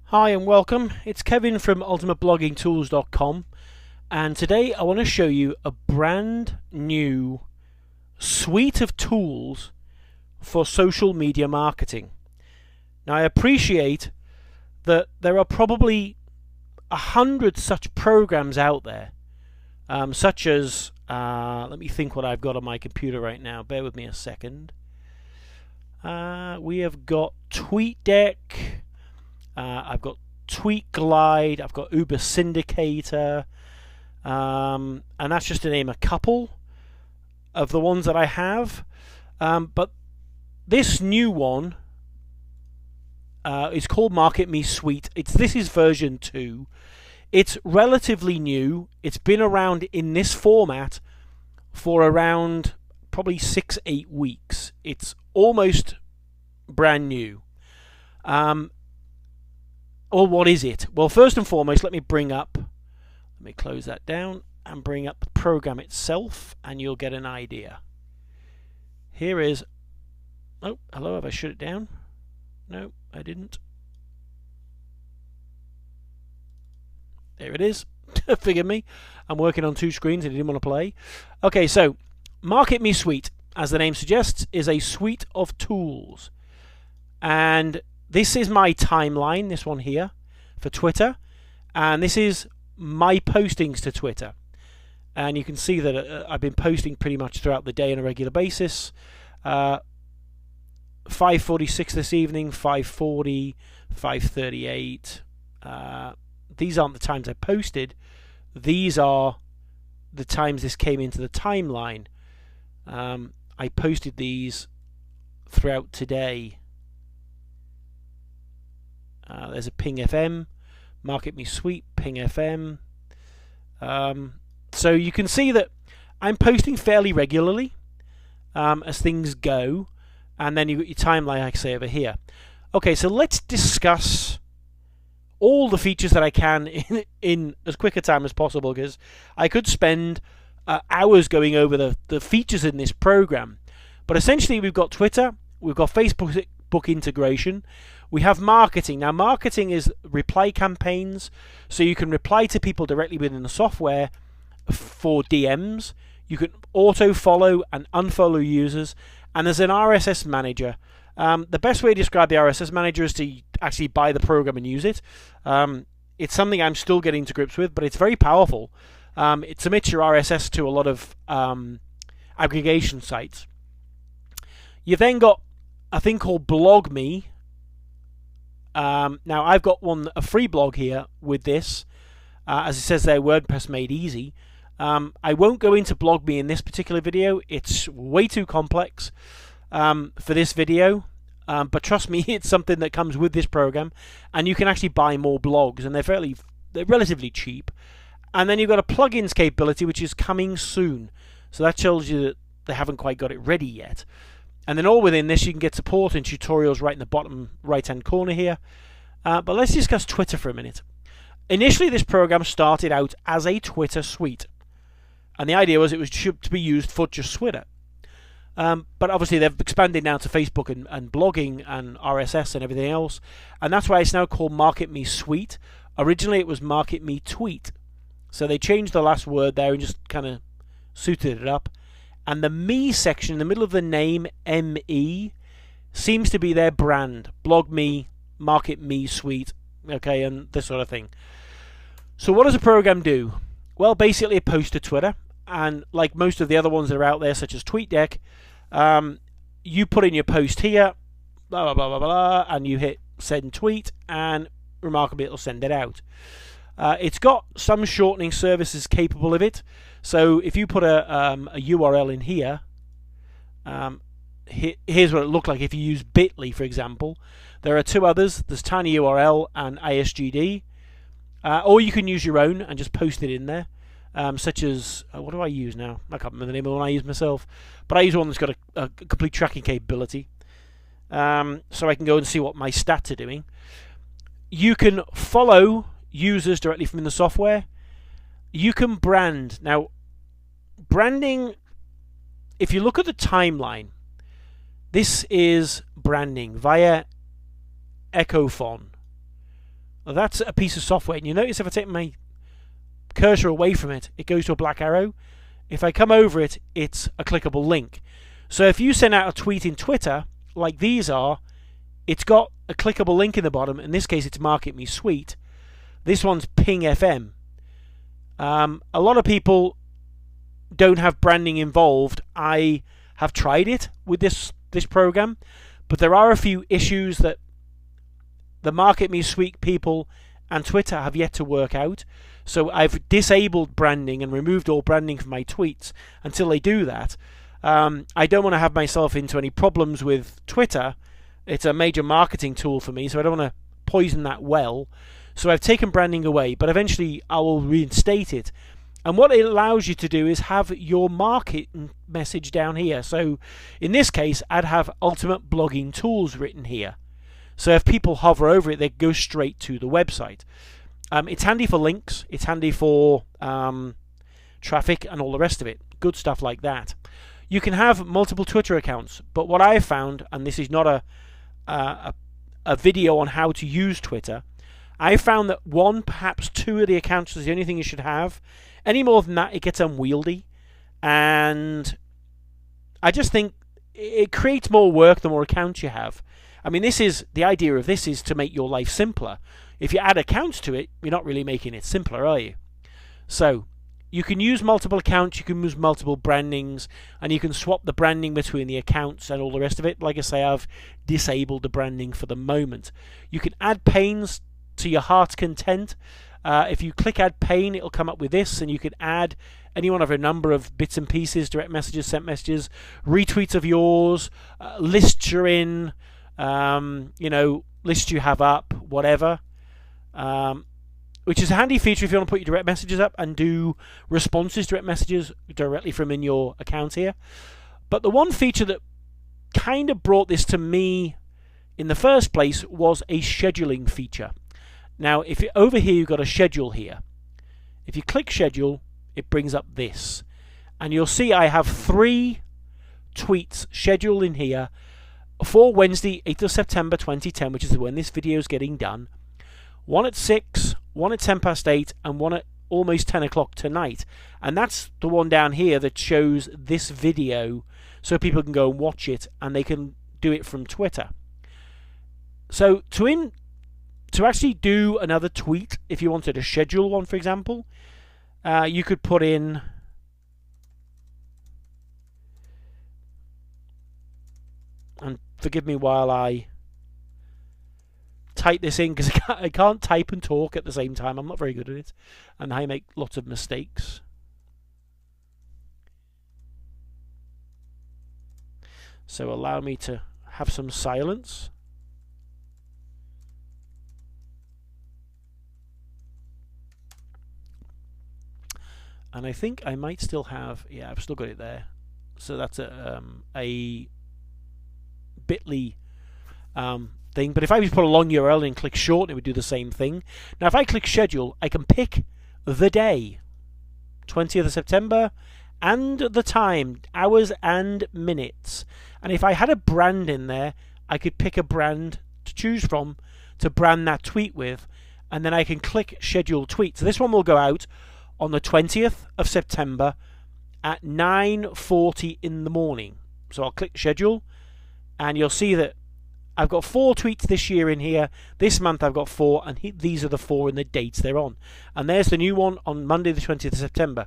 Hi and welcome. It's Kevin from ultimatebloggingtools.com, and today I want to show you a brand new suite of tools for social media marketing. Now, I appreciate that there are probably 100 such programs out there, such as let me think what I've got on my computer right now. Bear with me a second. We have got TweetDeck. I've got TweetGlide, I've got Uber Syndicator, and that's just to name a couple of the ones that I have. But this new one is called MarketMeSuite. This is version 2. It's relatively new. It's been around in this format for around probably 6-8 weeks. It's almost brand new. Well, what is it? Well, first and foremost, let me close that down and bring up the program itself, and you'll get an idea. Here is, oh, hello, have I shut it down? No, I didn't. There it is. Forgive me, I'm working on two screens and I didn't want to play. Okay, so MarketMeSuite, as the name suggests, is a suite of tools. And this is my timeline, this one here, for Twitter. And this is my postings to Twitter. And you can see that I've been posting pretty much throughout the day on a regular basis. 5:46 this evening, 5:40, 5:38. These aren't the times I posted. These are the times this came into the timeline. I posted these throughout today. There's a Ping FM, MarketMeSuite, Ping FM. So you can see that I'm posting fairly regularly as things go. And then you've got your timeline, like I say, over here. Okay, so let's discuss all the features that I can in as quick a time as possible, because I could spend hours going over the features in this program. But essentially, we've got Twitter, we've got Facebook integration, we have marketing. Now, marketing is reply campaigns, so you can reply to people directly within the software for DMs. You can auto-follow and unfollow users, and there's an RSS manager. The best way to describe the RSS manager is to actually buy the program and use it. It's something I'm still getting to grips with, but it's very powerful. It submits your RSS to a lot of aggregation sites. You've then got a thing called BlogMe. Now, I've got a free blog here with this. As it says there, WordPress made easy. I won't go into BlogMe in this particular video. It's way too complex for this video. But trust me, it's something that comes with this program, and you can actually buy more blogs, and they're relatively cheap. And then you've got a plugins capability, which is coming soon. So that tells you that they haven't quite got it ready yet. And then all within this, you can get support and tutorials right in the bottom right-hand corner here. But let's discuss Twitter for a minute. Initially, this program started out as a Twitter suite. And the idea was it was to be used for just Twitter. But obviously, they've expanded now to Facebook and blogging and RSS and everything else. And that's why it's now called MarketMeSuite. Originally, it was MarketMeTweet. So they changed the last word there and just kind of suited it up. And the me section in the middle of the name, ME, seems to be their brand. BlogMe, MarketMeSuite, okay, and this sort of thing. So what does a program do? Well, basically it posts to Twitter, and like most of the other ones that are out there, such as TweetDeck, you put in your post here, blah, blah, blah, blah, blah, and you hit send tweet, and remarkably it'll send it out. It's got some shortening services capable of it. So if you put a URL in here, here's what it looked like if you use Bitly, for example. There are two others. There's TinyURL and ISGD. Or you can use your own and just post it in there. Such as, what do I use now? I can't remember the name of the one I use myself. But I use one that's got a complete tracking capability. So I can go and see what my stats are doing. You can follow users directly from the software. You can brand. Now, branding, if you look at the timeline, this is branding via Echophon. That's a piece of software. And you notice if I take my cursor away from it, it goes to a black arrow. If I come over it, it's a clickable link. So if you send out a tweet in Twitter, like these are, it's got a clickable link in the bottom. In this case, it's MarketMeSuite. This one's Ping FM. A lot of people don't have branding involved. I have tried it with this program, but there are a few issues that the MarketMeSuite people and Twitter have yet to work out. So I've disabled branding and removed all branding from my tweets until they do that. I don't want to have myself into any problems with Twitter. It's a major marketing tool for me, so I don't want to poison that well. So I've taken branding away, but eventually I will reinstate it. And what it allows you to do is have your market message down here. So in this case, I'd have Ultimate Blogging Tools written here. So if people hover over it, they go straight to the website. It's handy for links. It's handy for traffic and all the rest of it. Good stuff like that. You can have multiple Twitter accounts, but what I found, and this is not a video on how to use Twitter, I found that one, perhaps two of the accounts is the only thing you should have. Any more than that, it gets unwieldy. And I just think it creates more work the more accounts you have. I mean, the idea of this is to make your life simpler. If you add accounts to it, you're not really making it simpler, are you? So you can use multiple accounts, you can use multiple brandings, and you can swap the branding between the accounts and all the rest of it. Like I say, I've disabled the branding for the moment. You can add panes to your heart's content. If you click add pane, it'll come up with this, and you can add any one of a number of bits and pieces, direct messages, sent messages, retweets of yours, lists you're in, lists you have up, whatever. Which is a handy feature if you want to put your direct messages up and do responses, direct messages directly from in your account here. But the one feature that kind of brought this to me in the first place was a scheduling feature. Now, if you over here, you've got a schedule here. If you click schedule, it brings up this. And you'll see I have 3 tweets scheduled in here for Wednesday, 8th of September 2010, which is when this video is getting done. One at 6, one at 10 past 8, and one at almost 10 o'clock tonight. And that's the one down here that shows this video so people can go and watch it, and they can do it from Twitter. So to actually do another tweet, if you wanted to schedule one, for example, you could put in and forgive me while I type this in, because I can't type and talk at the same time. I'm not very good at it, and I make lots of mistakes. So allow me to have some silence. And I think I might still have, yeah, I've still got it there. So that's a bit.ly thing. But if I just put a long URL and click short, it would do the same thing. Now, if I click schedule, I can pick the day, 20th of September, and the time, hours and minutes. And if I had a brand in there, I could pick a brand to choose from to brand that tweet with. And then I can click schedule tweet. So this one will go out on the 20th of September at 9:40 in the morning. So I'll click schedule, and you'll see that I've got 4 tweets this year in here. This month I've got 4, and these are the 4 in the dates they're on. And there's the new one on Monday the 20th of September.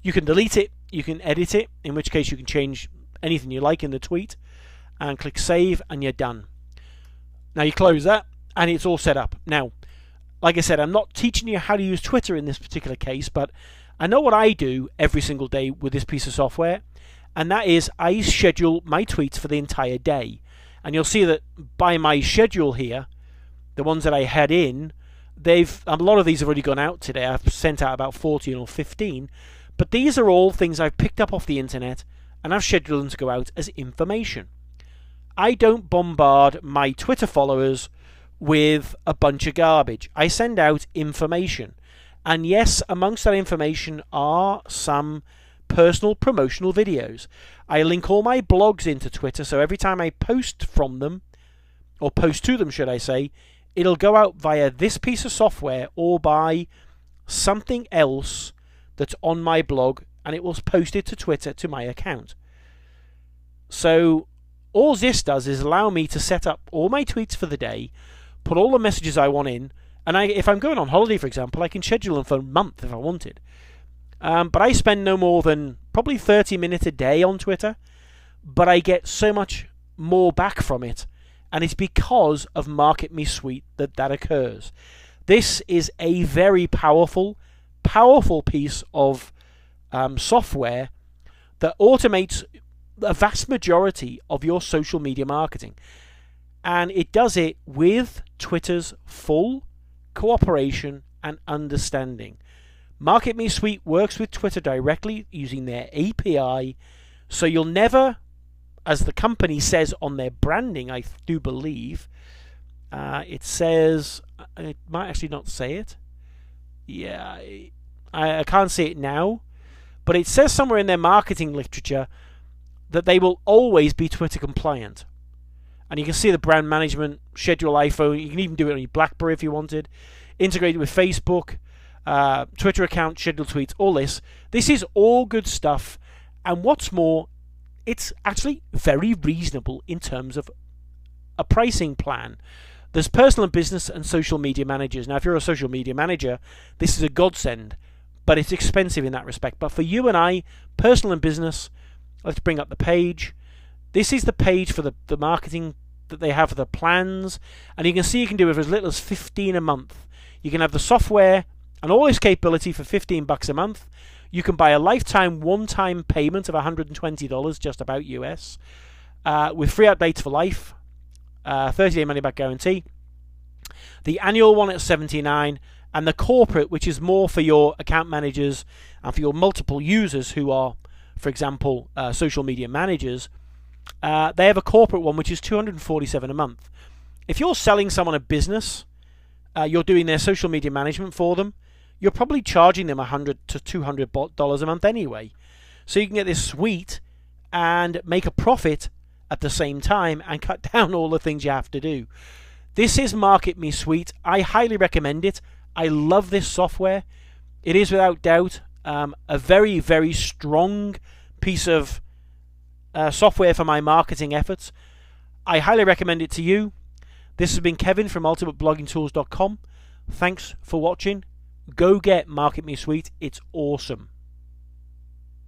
You can delete it, you can edit it, in which case you can change anything you like in the tweet, and click save, and you're done. Now you close that, and it's all set up. Now, like I said, I'm not teaching you how to use Twitter in this particular case, but I know what I do every single day with this piece of software, and that is I schedule my tweets for the entire day. And you'll see that by my schedule here, the ones that I had in, a lot of these have already gone out today. I've sent out about 14 or 15, but these are all things I've picked up off the internet, and I've scheduled them to go out as information. I don't bombard my Twitter followers with a bunch of garbage. I send out information. And yes, amongst that information are some personal promotional videos. I link all my blogs into Twitter, so every time I post from them, or post to them, should I say, it'll go out via this piece of software or by something else that's on my blog, and it will post it to Twitter to my account. So all this does is allow me to set up all my tweets for the day, put all the messages I want in, and if I'm going on holiday, for example, I can schedule them for a month if I wanted. But I spend no more than probably 30 minutes a day on Twitter, but I get so much more back from it, and it's because of MarketMeSuite that occurs. This is a very powerful piece of software that automates a vast majority of your social media marketing. And it does it with Twitter's full cooperation and understanding. MarketMeSuite works with Twitter directly using their API, so you'll never, as the company says on their branding, I do believe, it says, it might actually not say it. Yeah, I can't see it now, but it says somewhere in their marketing literature that they will always be Twitter compliant. And you can see the brand management, schedule iPhone, you can even do it on your BlackBerry if you wanted, integrated with Facebook, Twitter account, schedule tweets, all this. This is all good stuff, and what's more, it's actually very reasonable in terms of a pricing plan. There's personal and business and social media managers. Now, if you're a social media manager, this is a godsend, but it's expensive in that respect. But for you and I, personal and business, let's bring up the page. This is the page for the marketing that they have for the plans, and you can see you can do it for as little as $15 a month. You can have the software and all this capability for $15 a month. You can buy a lifetime one-time payment of $120, just about US, with free updates for life, 30-day money-back guarantee. The annual one at $79, and the corporate, which is more for your account managers and for your multiple users who are, for example, social media managers. They have a corporate one which is $247 a month. If you're selling someone a business, you're doing their social media management for them, you're probably charging them $100 to $200 a month anyway. So you can get this suite and make a profit at the same time and cut down all the things you have to do. This is MarketMeSuite. I highly recommend it. I love this software. It is without doubt a very, very strong piece of software for my marketing efforts. I highly recommend it to you. This has been Kevin from ultimatebloggingtools.com. Thanks for watching. Go get MarketMeSuite. It's awesome.